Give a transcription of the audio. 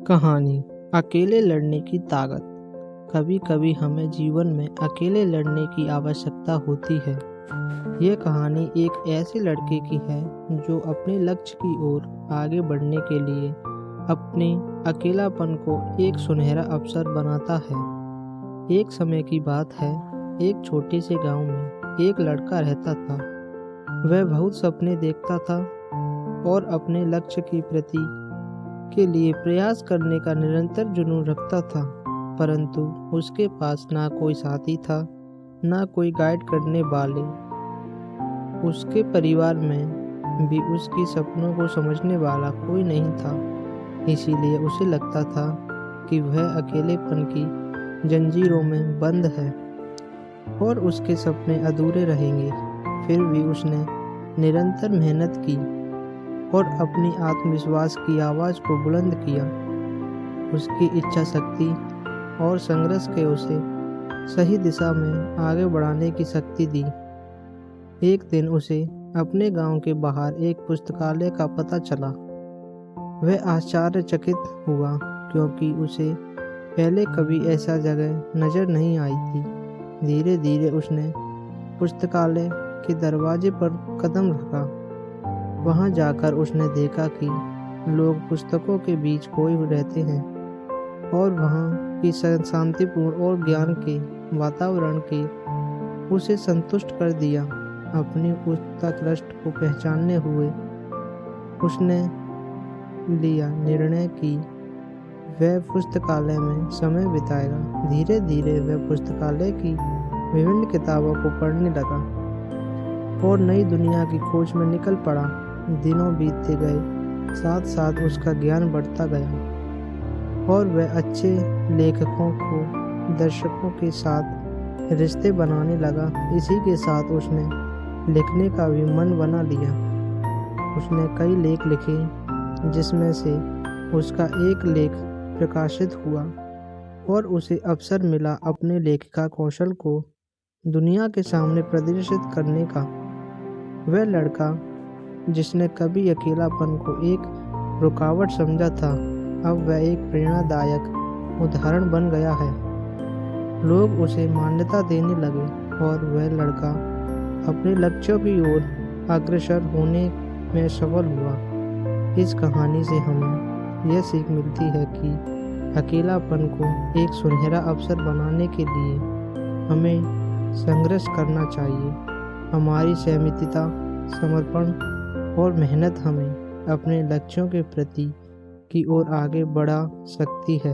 कहानी अकेले लड़ने की ताकत। कभी कभी हमें जीवन में अकेले लड़ने की आवश्यकता होती है। ये कहानी एक ऐसे लड़के की है जो अपने लक्ष्य की ओर आगे बढ़ने के लिए अपने अकेलापन को एक सुनहरा अवसर बनाता है। एक समय की बात है, एक छोटे से गांव में एक लड़का रहता था। वह बहुत सपने देखता था और अपने लक्ष्य की प्रति के लिए प्रयास करने का निरंतर जुनून रखता था, परंतु उसके पास ना कोई साथी था, ना कोई गाइड करने वाले। उसके परिवार में भी उसकी सपनों को समझने वाला कोई नहीं था। इसीलिए उसे लगता था कि वह अकेलेपन की जंजीरों में बंद है और उसके सपने अधूरे रहेंगे। फिर भी उसने निरंतर मेहनत की और अपनी आत्मविश्वास की आवाज़ को बुलंद किया। उसकी इच्छा शक्ति और संघर्ष के उसे सही दिशा में आगे बढ़ाने की शक्ति दी। एक दिन उसे अपने गांव के बाहर एक पुस्तकालय का पता चला। वह आश्चर्यचकित हुआ क्योंकि उसे पहले कभी ऐसा जगह नजर नहीं आई थी। धीरे धीरे उसने पुस्तकालय के दरवाजे पर कदम रखा। वहां जाकर उसने देखा कि लोग पुस्तकों के बीच खोए रहते हैं और वहां की शांतिपूर्ण और ज्ञान के वातावरण के उसे संतुष्ट कर दिया। अपनी उत्कृष्ट को पहचानने हुए उसने लिया निर्णय कि वह पुस्तकालय में समय बिताएगा। धीरे धीरे वह पुस्तकालय की विभिन्न किताबों को पढ़ने लगा और नई दुनिया की खोज में निकल पड़ा। दिनों बीतते गए, साथ साथ उसका ज्ञान बढ़ता गया और वह अच्छे लेखकों को दर्शकों के साथ रिश्ते बनाने लगा। इसी के साथ उसने लिखने का भी मन बना लिया। उसने कई लेख लिखे, जिसमें से उसका एक लेख प्रकाशित हुआ और उसे अवसर मिला अपने लेखिका कौशल को दुनिया के सामने प्रदर्शित करने का। वह लड़का जिसने कभी अकेलापन को एक रुकावट समझा था, अब वह एक प्रेरणादायक उदाहरण बन गया है। लोग उसे मान्यता देने लगे और वह लड़का अपने लक्ष्यों की ओर अग्रसर होने में सफल हुआ। इस कहानी से हमें यह सीख मिलती है कि अकेलापन को एक सुनहरा अवसर बनाने के लिए हमें संघर्ष करना चाहिए। हमारी सहमतिता, समर्पण और मेहनत हमें अपने लक्ष्यों के प्रति की ओर आगे बढ़ा सकती है।